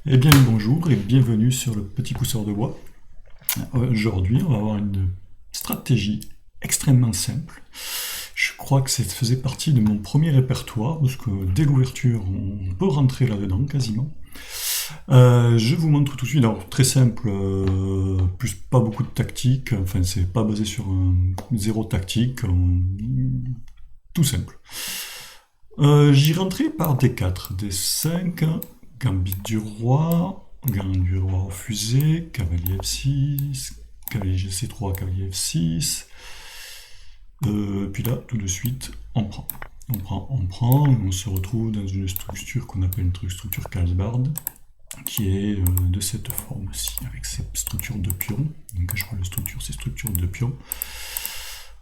Eh bien bonjour et bienvenue sur le Petit Pousseur de Bois. Aujourd'hui on va avoir une stratégie extrêmement simple. Je crois que ça faisait partie de mon premier répertoire, parce que dès l'ouverture on peut rentrer là-dedans quasiment. Je vous montre tout de suite, alors très simple, plus pas beaucoup de tactique, enfin c'est pas basé sur un zéro tactique, tout simple. J'y rentrais par D4, D5, gambit du roi, gain du roi refusé, cavalier F6, cavalier GC3, cavalier F6. Puis là, tout de suite, on prend. On prend, et on se retrouve dans une structure qu'on appelle une structure Karlsbad, qui est de cette forme-ci, avec cette structure de pion. Donc je crois que la structure, c'est structure de pion.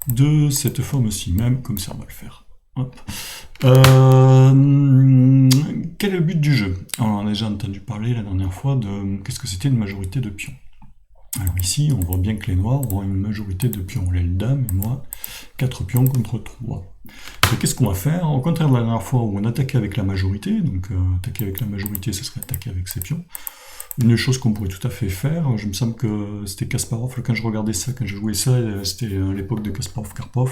De cette forme-ci, même comme ça, on va le faire. Hop. Quel est le but du jeu? Alors, on a déjà entendu parler la dernière fois de qu'est-ce que c'était une majorité de pions. Alors ici, on voit bien que les noirs ont une majorité de pions. L'aile dame et moi, 4 pions contre 3. Et qu'est-ce qu'on va faire? Au contraire de la dernière fois où on attaquait avec la majorité, donc attaquer avec la majorité, ce serait attaquer avec ses pions. Une chose qu'on pourrait tout à fait faire, je me semble que c'était Kasparov, quand je regardais ça, quand je jouais ça, c'était à l'époque de Kasparov-Karpov.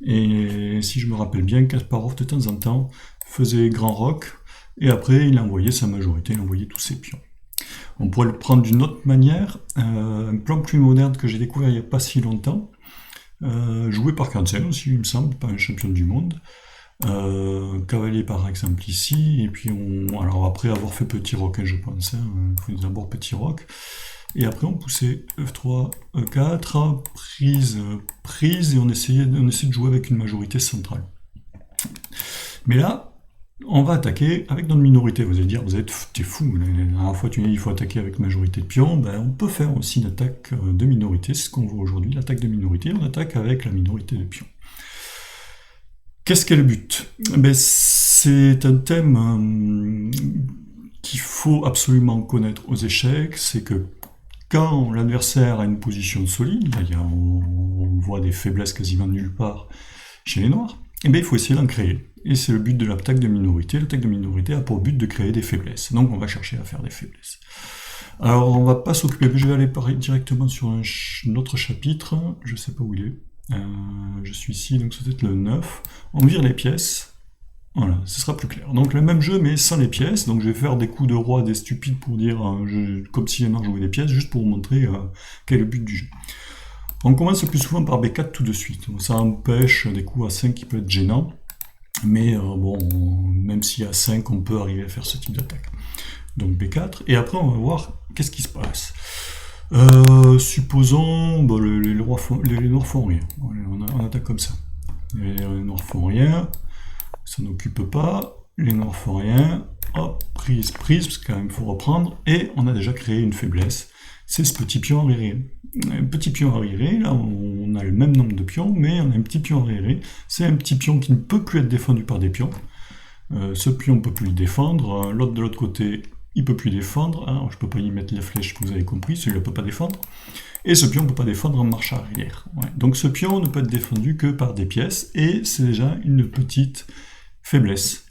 Et si je me rappelle bien, Kasparov de temps en temps faisait grand roc, et après il envoyait sa majorité, il envoyait tous ses pions. On pourrait le prendre d'une autre manière, un plan plus moderne que j'ai découvert il n'y a pas si longtemps, joué par Kansen aussi, il me semble, pas un champion du monde. Cavalier par exemple ici, et puis alors après avoir fait petit roc, je pense, il faut d'abord petit roc, et après on poussait F3, E4, prise, et on essayait de jouer avec une majorité centrale. Mais là, on va attaquer avec notre minorité. Vous allez dire, t'es fou, la dernière fois tu dis il faut attaquer avec majorité de pions, ben, on peut faire aussi une attaque de minorité, c'est ce qu'on voit aujourd'hui, l'attaque de minorité, on attaque avec la minorité de pions. Qu'est-ce qu'est le but? Ben, c'est un thème qu'il faut absolument connaître aux échecs, c'est que quand l'adversaire a une position solide, là, on voit des faiblesses quasiment nulle part chez les noirs, et bien il faut essayer d'en créer. Et c'est le but de l'attaque de minorité. L'attaque de minorité a pour but de créer des faiblesses. Donc on va chercher à faire des faiblesses. Alors on va pas s'occuper, je vais aller directement sur un autre chapitre, je sais pas où il est. Je suis ici, donc c'est peut-être le 9. On vire les pièces. Voilà, ce sera plus clair. Donc le même jeu, mais sans les pièces. Donc je vais faire des coups de roi, des stupides pour dire, comme si les noirs jouaient des pièces, juste pour vous montrer quel est le but du jeu. On commence le plus souvent par B4 tout de suite. Ça empêche des coups à 5 qui peuvent être gênants. Mais bon, même si à 5, on peut arriver à faire ce type d'attaque. Donc B4, et après on va voir qu'est-ce qui se passe. Supposons, bon, les noirs font rien. On attaque comme ça. Les noirs font rien, ça n'occupe pas, les noirs font rien, hop, prise, parce qu'il quand même faut reprendre, et on a déjà créé une faiblesse, c'est ce petit pion arriéré. Un petit pion arriéré, là on a le même nombre de pions, mais on a un petit pion arriéré, c'est un petit pion qui ne peut plus être défendu par des pions. Ce pion ne peut plus le défendre, l'autre de l'autre côté, il ne peut plus défendre, alors je ne peux pas y mettre la flèche que vous avez compris, celui-là ne peut pas défendre, et ce pion ne peut pas défendre en marche arrière. Ouais. Donc ce pion ne peut être défendu que par des pièces, et c'est déjà une petite faiblesse.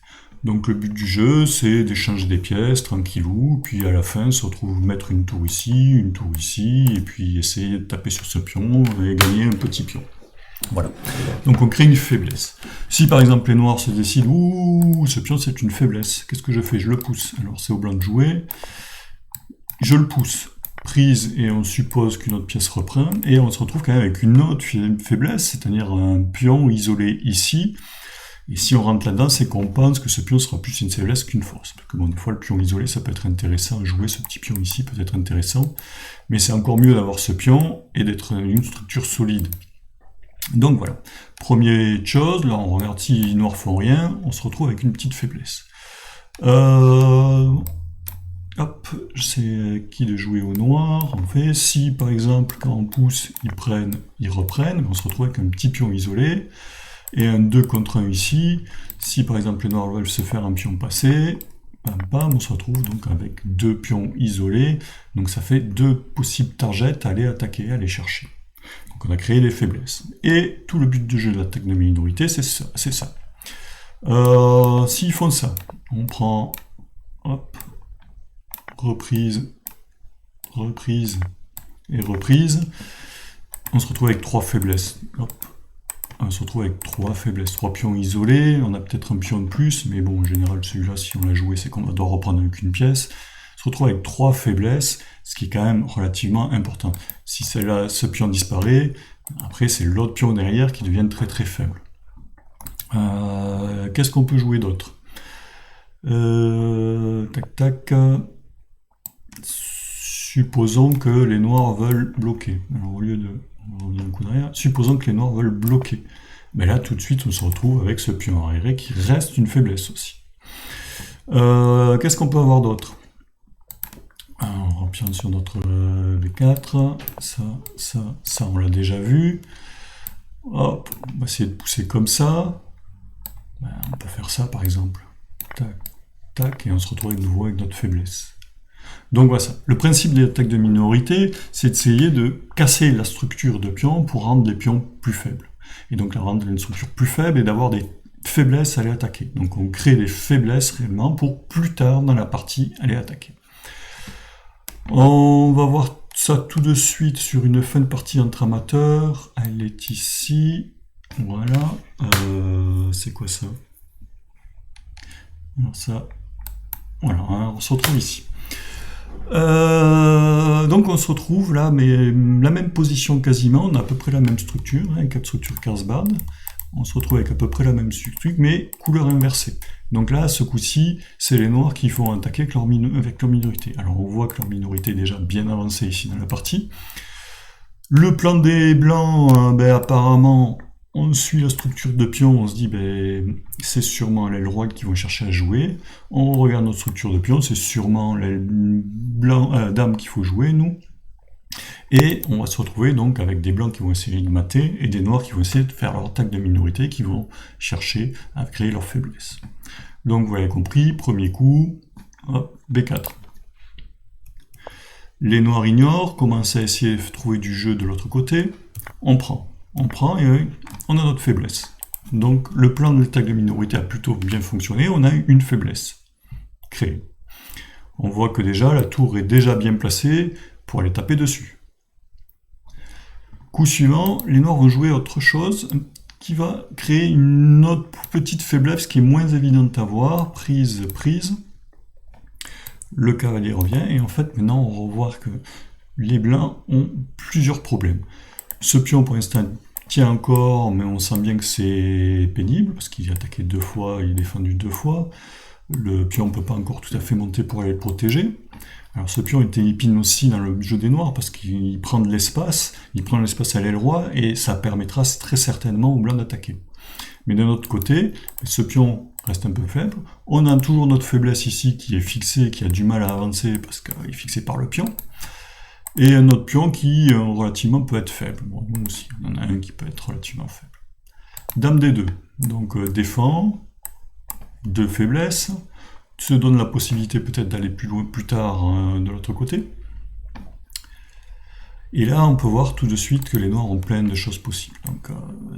Donc le but du jeu, c'est d'échanger des pièces, tranquillou, puis à la fin, se retrouve mettre une tour ici, et puis essayer de taper sur ce pion et gagner un petit pion. Voilà. Donc on crée une faiblesse. Si par exemple les noirs se décident, ouh, ce pion c'est une faiblesse, qu'est-ce que je fais? Je le pousse. Alors c'est au blanc de jouer, je le pousse. Prise, et on suppose qu'une autre pièce reprend, et on se retrouve quand même avec une autre faiblesse, c'est-à-dire un pion isolé ici. Et si on rentre là-dedans, c'est qu'on pense que ce pion sera plus une faiblesse qu'une force. Parce que bon, des fois, le pion isolé, ça peut être intéressant. Jouer ce petit pion ici peut être intéressant. Mais c'est encore mieux d'avoir ce pion et d'être une structure solide. Donc voilà. Première chose, là on regarde si les noirs font rien, on se retrouve avec une petite faiblesse. Hop, c'est qui de jouer au noir. En fait, si par exemple, quand on pousse, ils reprennent, on se retrouve avec un petit pion isolé. Et un 2 contre 1 ici, si par exemple les noirs veulent se faire un pion passé, on se retrouve donc avec 2 pions isolés, donc ça fait 2 possibles targets à aller attaquer, à aller chercher. Donc on a créé des faiblesses. Et tout le but du jeu de l'attaque de minorité, c'est ça. S'ils font ça, on prend, hop, reprise, reprise et reprise. On se retrouve avec 3 faiblesses. Hop. On se retrouve avec 3 faiblesses, 3 pions isolés, on a peut-être un pion de plus, mais bon, en général, celui-là, si on l'a joué, c'est qu'on doit reprendre avec une pièce. On se retrouve avec 3 faiblesses, ce qui est quand même relativement important. Si celle-là, ce pion disparaît, après, c'est l'autre pion derrière qui devient très très faible. Qu'est-ce qu'on peut jouer d'autre? Tac tac. Supposons que les noirs veulent bloquer. Alors, au lieu de... On revient un coup derrière. Supposons que les noirs veulent bloquer. Mais là, tout de suite, on se retrouve avec ce pion arriéré qui reste une faiblesse aussi. Qu'est-ce qu'on peut avoir d'autre? On revient sur notre B4. Ça, on l'a déjà vu. Hop, on va essayer de pousser comme ça. On peut faire ça, par exemple. Tac, tac, et on se retrouve de nouveau avec notre faiblesse. Donc voilà, le principe des attaques de minorité, c'est d'essayer de casser la structure de pions pour rendre les pions plus faibles. Et donc la rendre une structure plus faible et d'avoir des faiblesses à les attaquer. Donc on crée des faiblesses réellement pour plus tard dans la partie aller attaquer. On va voir ça tout de suite sur une fin de partie entre amateurs. Elle est ici. Voilà. C'est quoi ça? Alors ça. Voilà, on se retrouve ici. Donc on se retrouve là, mais la même position quasiment, on a à peu près la même structure, hein, 4 structures Karsbad. On se retrouve avec à peu près la même structure, mais couleur inversée. Donc là, ce coup-ci, c'est les noirs qui vont attaquer avec leur minorité. Alors on voit que leur minorité est déjà bien avancée ici dans la partie. Le plan des blancs, apparemment, on suit la structure de pion, on se dit, c'est sûrement l'aile droite qui vont chercher à jouer. On regarde notre structure de pion, c'est sûrement l'aile dame qu'il faut jouer, nous. Et on va se retrouver donc avec des blancs qui vont essayer de mater, et des noirs qui vont essayer de faire leur attaque de minorité, qui vont chercher à créer leur faiblesse. Donc vous avez compris, premier coup, hop, B4. Les noirs ignorent, commencent à essayer de trouver du jeu de l'autre côté, on prend et on a notre faiblesse. Donc le plan de l'attaque de minorité a plutôt bien fonctionné, on a une faiblesse créée. On voit que déjà la tour est déjà bien placée pour aller taper dessus. Coup suivant, les noirs vont jouer autre chose qui va créer une autre petite faiblesse qui est moins évidente à voir, prise. Le cavalier revient et en fait maintenant on va voir que les blancs ont plusieurs problèmes. Ce pion pour l'instant tient encore, mais on sent bien que c'est pénible, parce qu'il est attaqué 2 fois, il est défendu 2 fois. Le pion ne peut pas encore tout à fait monter pour aller le protéger. Alors ce pion était épine aussi dans le jeu des noirs, parce qu'il prend de l'espace, il prend l'espace à l'aile roi, et ça permettra très certainement aux blancs d'attaquer. Mais d'un autre côté, ce pion reste un peu faible. On a toujours notre faiblesse ici qui est fixée, qui a du mal à avancer, parce qu'il est fixé par le pion. Et un autre pion qui relativement peut être faible. Bon, nous aussi, on en a un qui peut être relativement faible. Dame D2, donc défend, 2 faiblesses, se donne la possibilité peut-être d'aller plus loin plus tard de l'autre côté. Et là, on peut voir tout de suite que les noirs ont plein de choses possibles. Donc,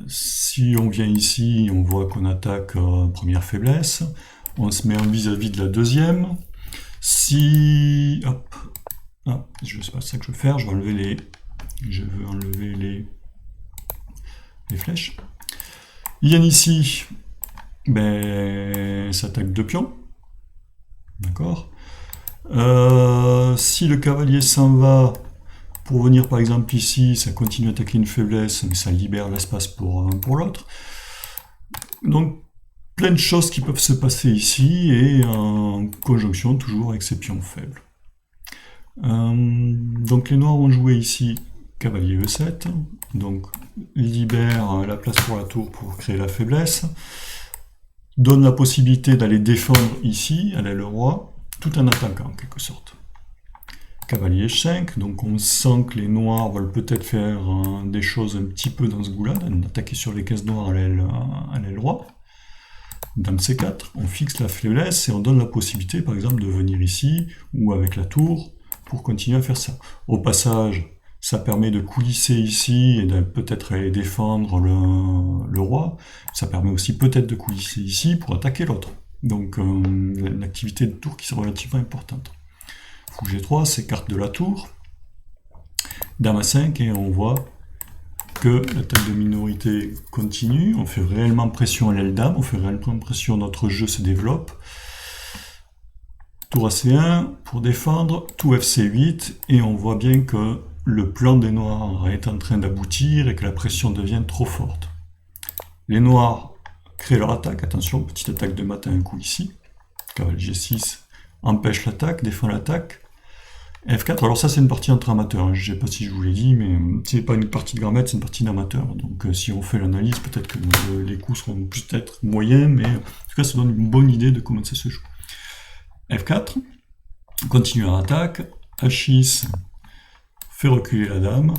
si on vient ici, on voit qu'on attaque première faiblesse, on se met en vis-à-vis de la deuxième. Si... Hop. Ah, je sais pas ça que je veux faire, je veux enlever les flèches. Il y a ici, ça attaque 2 pions. D'accord. Si le cavalier s'en va, pour venir par exemple ici, ça continue à attaquer une faiblesse, mais ça libère l'espace pour l'autre. Donc, plein de choses qui peuvent se passer ici, et en conjonction toujours avec ces pions faibles. Donc les noirs ont joué ici cavalier E7, donc libère la place pour la tour pour créer la faiblesse, donne la possibilité d'aller défendre ici, à l'aile roi, tout en attaquant en quelque sorte. Cavalier H5, donc on sent que les noirs veulent peut-être faire des choses un petit peu dans ce goût-là, d'attaquer sur les cases noires à l'aile roi. Dame C4, on fixe la faiblesse et on donne la possibilité par exemple de venir ici, ou avec la tour, pour continuer à faire ça. Au passage, ça permet de coulisser ici et de peut-être aller défendre le roi. Ça permet aussi peut-être de coulisser ici pour attaquer l'autre. Donc une activité de tour qui est relativement importante. Il fou G3, c'est carte de la tour. Dame à 5, et on voit que l'attaque de minorité continue. On fait réellement pression à l'aile dame, on fait réellement pression, notre jeu se développe. Tour à C1 pour défendre, tout FC8, et on voit bien que le plan des noirs est en train d'aboutir et que la pression devient trop forte. Les noirs créent leur attaque, attention, petite attaque de mat à un coup ici. Cavalier G6 empêche l'attaque, défend l'attaque. F4, alors ça c'est une partie entre amateurs, je ne sais pas si je vous l'ai dit, mais c'est pas une partie de grand maître, c'est une partie d'amateur. Donc si on fait l'analyse, peut-être que les coups seront peut-être moyens, mais en tout cas ça donne une bonne idée de comment ça se joue. F4, continue à attaque, H6 fait reculer la dame,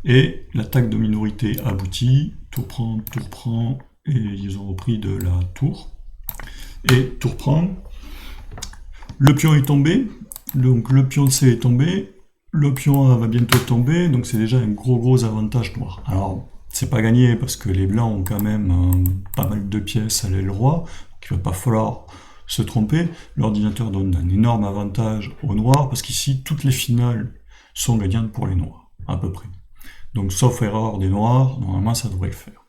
et l'attaque de minorité aboutit, tour prend, et ils ont repris de la tour, et tour prend, le pion est tombé, donc le pion C est tombé, le pion A va bientôt tomber, donc c'est déjà un gros avantage noir. Alors, c'est pas gagné parce que les blancs ont quand même pas mal de pièces à l'aile roi, donc il va pas falloir se tromper. L'ordinateur donne un énorme avantage aux noirs, parce qu'ici, toutes les finales sont gagnantes pour les noirs, à peu près. Donc, sauf erreur des noirs, normalement, ça devrait le faire.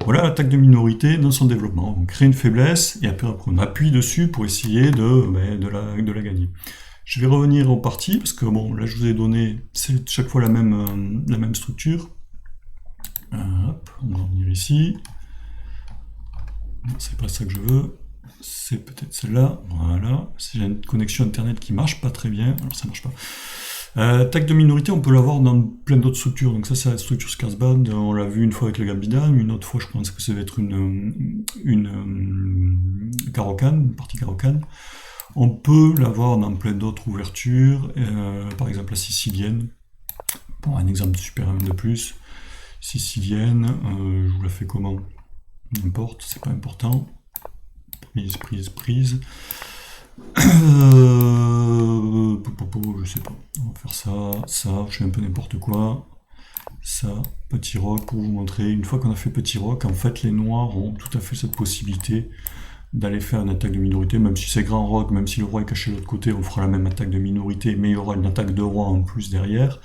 Voilà l'attaque de minorité dans son développement. On crée une faiblesse, et après on appuie dessus pour essayer de la gagner. Je vais revenir aux parties, parce que bon, là je vous ai donné, c'est chaque fois la même structure. Hop, on va revenir ici. C'est pas ça que je veux. C'est peut-être celle-là, voilà. Si j'ai une connexion internet qui marche pas très bien, alors ça marche pas. Attaque de minorité, on peut l'avoir dans plein d'autres structures. Donc ça, c'est la structure Skarsbad, on l'a vu une fois avec le Gambidam, une autre fois, je pense que ça va être une Caro-Kann, une partie Caro-Kann. On peut l'avoir dans plein d'autres ouvertures, par exemple la sicilienne, pour un exemple de super 1 de plus. Sicilienne, je vous la fais comment? N'importe, c'est pas important. Prise. Je sais pas. On va faire ça, je fais un peu n'importe quoi. Ça, petit roc pour vous montrer. Une fois qu'on a fait petit roc, en fait, les noirs ont tout à fait cette possibilité d'aller faire une attaque de minorité, même si c'est grand roc, même si le roi est caché de l'autre côté, on fera la même attaque de minorité, mais il y aura une attaque de roi en plus derrière.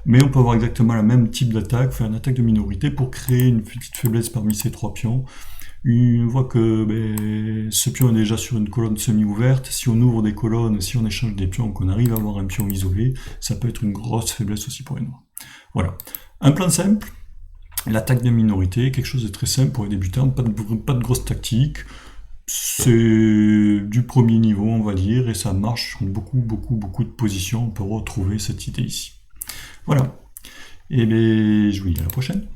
Mais on peut avoir exactement le même type d'attaque, faire une attaque de minorité pour créer une petite faiblesse parmi ces trois pions. Une fois que ce pion est déjà sur une colonne semi-ouverte, si on ouvre des colonnes, si on échange des pions, qu'on arrive à avoir un pion isolé, ça peut être une grosse faiblesse aussi pour les noirs. Voilà. Un plan simple, l'attaque de minorité, quelque chose de très simple pour les débutants, pas de grosse tactique. C'est du premier niveau, on va dire, et ça marche sur beaucoup de positions. On peut retrouver cette idée ici. Voilà. Et bien, je vous dis à la prochaine.